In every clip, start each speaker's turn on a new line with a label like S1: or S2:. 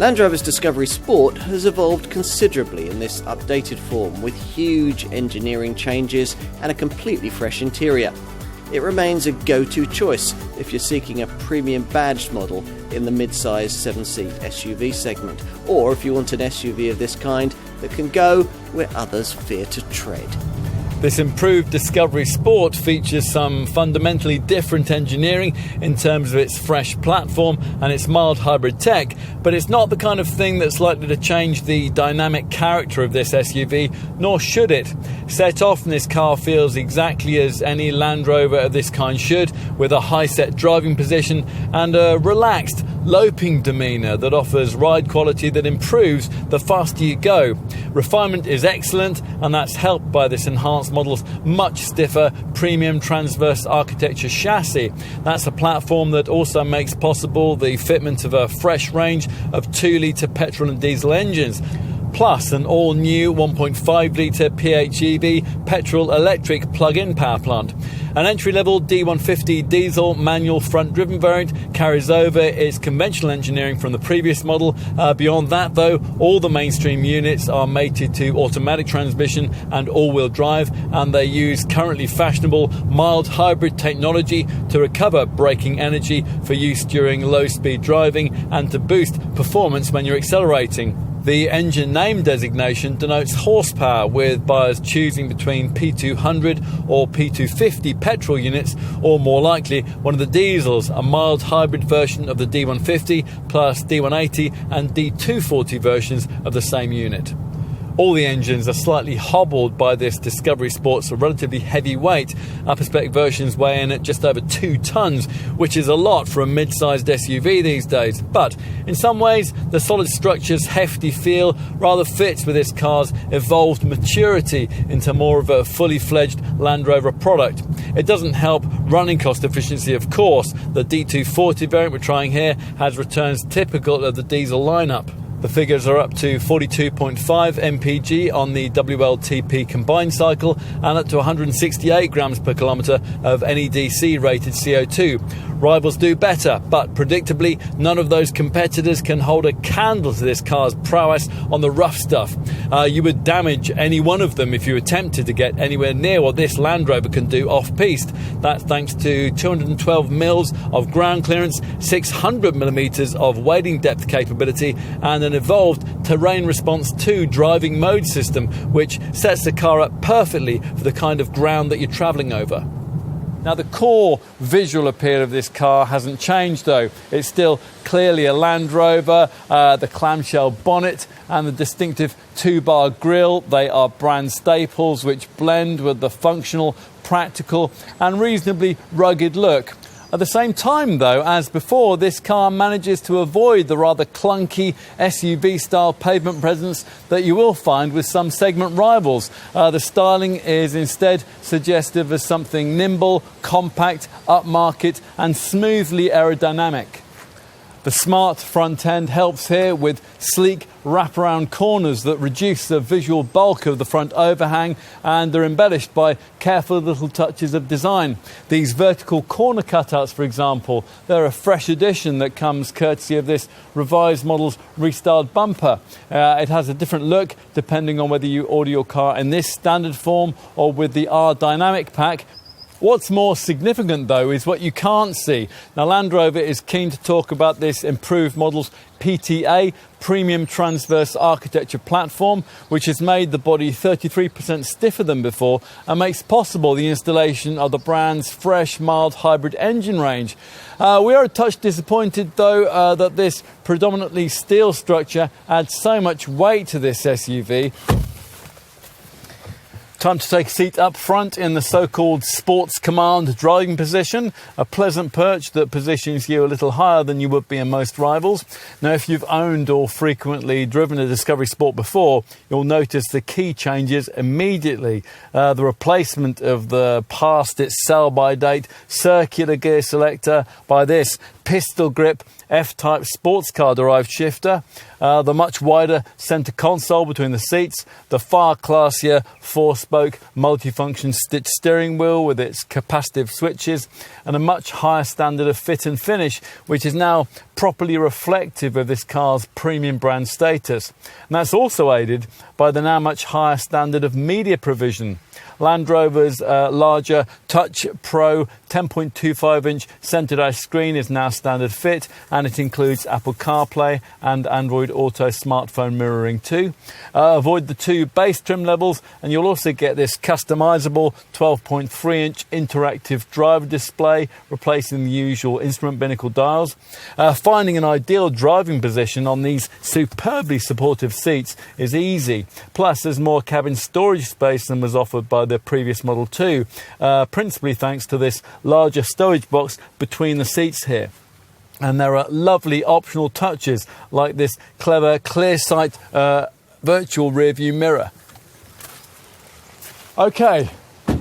S1: Land Rover's Discovery Sport has evolved considerably in this updated form with huge engineering changes and a completely fresh interior. It remains a go-to choice if you're seeking a premium badged model in the mid-size 7-seat SUV segment, or if you want an SUV of this kind that can go where others fear to tread.
S2: This improved Discovery Sport features some fundamentally different engineering in terms of its fresh platform and its mild hybrid tech, but it's not the kind of thing that's likely to change the dynamic character of this SUV, nor should it. Set off, this car feels exactly as any Land Rover of this kind should, with a high-set driving position and a relaxed, loping demeanour that offers ride quality that improves the faster you go. Refinement is excellent, and that's helped by this enhanced model's much stiffer premium transverse architecture chassis. That's a platform that also makes possible the fitment of a fresh range of 2-litre petrol and diesel engines, plus an all-new 1.5-litre PHEV petrol-electric plug-in power plant. An entry-level D150 diesel manual front-driven variant carries over its conventional engineering from the previous model. Beyond that, though, all the mainstream units are mated to automatic transmission and all-wheel drive, and they use currently fashionable mild hybrid technology to recover braking energy for use during low-speed driving and to boost performance when you're accelerating. The engine name designation denotes horsepower, with buyers choosing between P200 or P250 petrol units, or more likely one of the diesels, a mild hybrid version of the D150 plus D180 and D240 versions of the same unit. All the engines are slightly hobbled by this Discovery Sport's relatively heavy weight. Upper spec versions weigh in at just over 2 tonnes, which is a lot for a mid-sized SUV these days. But in some ways, the solid structure's hefty feel rather fits with this car's evolved maturity into more of a fully fledged Land Rover product. It doesn't help running cost efficiency, of course. The D240 variant we're trying here has returns typical of the diesel lineup. The figures are up to 42.5 mpg on the WLTP combined cycle and up to 168 grams per kilometre of NEDC rated CO2. Rivals do better, but predictably none of those competitors can hold a candle to this car's prowess on the rough stuff. You would damage any one of them if you attempted to get anywhere near what this Land Rover can do off-piste. That's thanks to 212 mils of ground clearance, 600 millimetres of wading depth capability, and an evolved terrain response 2 driving mode system, which sets the car up perfectly for the kind of ground that you're travelling over. Now, the core visual appeal of this car hasn't changed, though. It's still clearly a Land Rover. The clamshell bonnet and the distinctive 2-bar grille, they are brand staples which blend with the functional, practical and reasonably rugged look. At the same time, though, as before, this car manages to avoid the rather clunky SUV-style pavement presence that you will find with some segment rivals. The styling is instead suggestive of something nimble, compact, upmarket and smoothly aerodynamic. The smart front end helps here with sleek wraparound corners that reduce the visual bulk of the front overhang, and are embellished by careful little touches of design. These vertical corner cutouts, for example, they're a fresh addition that comes courtesy of this revised model's restyled bumper. It has a different look depending on whether you order your car in this standard form or with the R Dynamic pack. What's more significant, though, is what you can't see. Now, Land Rover is keen to talk about this improved model's PTA, Premium Transverse Architecture platform, which has made the body 33% stiffer than before and makes possible the installation of the brand's fresh, mild hybrid engine range. We are a touch disappointed, though, that this predominantly steel structure adds so much weight to this SUV. Time to take a seat up front in the so-called Sports Command driving position, a pleasant perch that positions you a little higher than you would be in most rivals. Now, if you've owned or frequently driven a Discovery Sport before, you'll notice the key changes immediately. The replacement of the past its sell-by date circular gear selector by this pistol grip F-type sports car derived shifter, the much wider centre console between the seats, the far classier 4-spoke multifunction stitch steering wheel with its capacitive switches, and a much higher standard of fit and finish, which is now properly reflective of this car's premium brand status. And that's also aided by the now much higher standard of media provision. Land Rover's larger Touch Pro 10.25-inch centre dash screen is now standard fit, and it includes Apple CarPlay and Android Auto smartphone mirroring too. Avoid the 2 base trim levels, and you'll also get this customisable 12.3-inch interactive driver display, replacing the usual instrument binnacle dials. Finding an ideal driving position on these superbly supportive seats is easy. Plus, there's more cabin storage space than was offered by the previous Model 2, principally thanks to this larger stowage box between the seats here. And there are lovely optional touches like this clever clear sight virtual rear view mirror. Okay,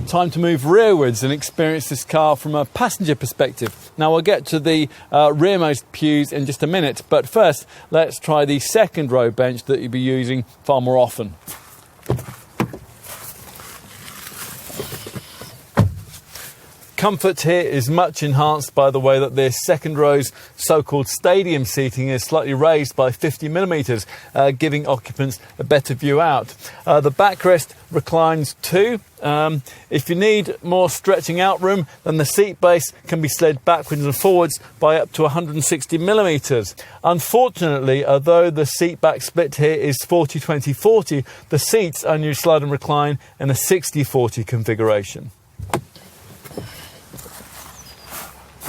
S2: time to move rearwards and experience this car from a passenger perspective. Now I'll get to the rearmost pews in just a minute, but first let's try the second row bench that you'll be using far more often. Comfort here is much enhanced by the way that this second row's so-called stadium seating is slightly raised by 50mm, giving occupants a better view out. The backrest reclines too. If you need more stretching out room, then the seat base can be slid backwards and forwards by up to 160mm. Unfortunately, although the seat back split here is 40-20-40, the seats only slide and recline in a 60-40 configuration.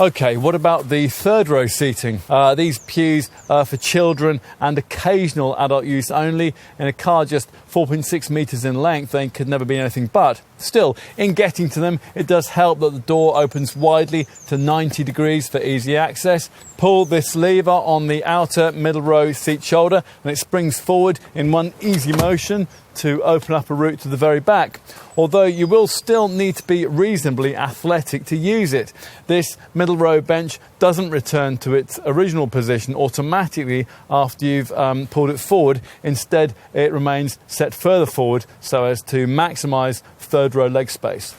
S2: Okay, what about the third row seating? These pews are for children and occasional adult use only. In a car just 4.6 metres in length, they could never be anything but. Still, in getting to them, it does help that the door opens widely to 90 degrees for easy access. Pull this lever on the outer middle row seat shoulder and it springs forward in one easy motion to open up a route to the very back. Although you will still need to be reasonably athletic to use it. This middle row bench doesn't return to its original position automatically after you've pulled it forward. Instead, it remains set further forward so as to maximise third row leg space.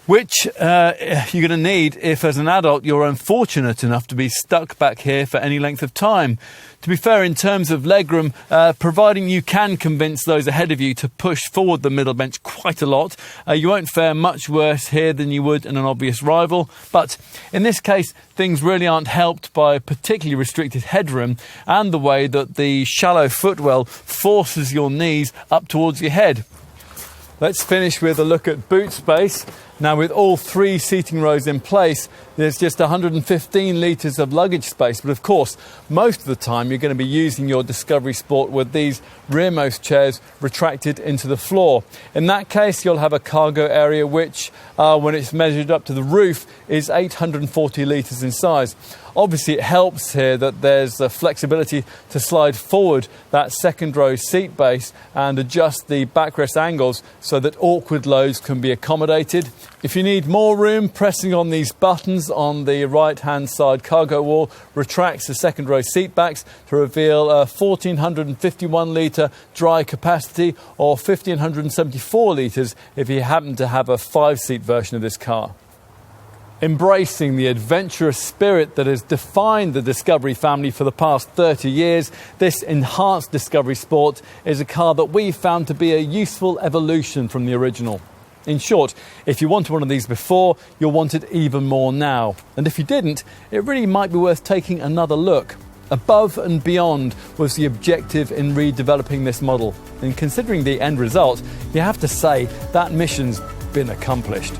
S2: Which you're going to need if, as an adult, you're unfortunate enough to be stuck back here for any length of time. To be fair, in terms of legroom, providing you can convince those ahead of you to push forward the middle bench quite a lot, you won't fare much worse here than you would in an obvious rival. But in this case, things really aren't helped by particularly restricted headroom and the way that the shallow footwell forces your knees up towards your head. Let's finish with a look at boot space. Now, with all 3 seating rows in place, there's just 115 litres of luggage space. But of course, most of the time you're going to be using your Discovery Sport with these rearmost chairs retracted into the floor. In that case, you'll have a cargo area which, when it's measured up to the roof, is 840 litres in size. Obviously, it helps here that there's the flexibility to slide forward that second row seat base and adjust the backrest angles so that awkward loads can be accommodated. If you need more room, pressing on these buttons on the right-hand side cargo wall retracts the second row seat backs to reveal a 1,451 litre dry capacity or 1,574 litres if you happen to have a 5-seat version of this car. Embracing the adventurous spirit that has defined the Discovery family for the past 30 years, this enhanced Discovery Sport is a car that we found to be a useful evolution from the original. In short, if you wanted one of these before, you'll want it even more now. And if you didn't, it really might be worth taking another look. Above and beyond was the objective in redeveloping this model. And considering the end result, you have to say that mission's been accomplished.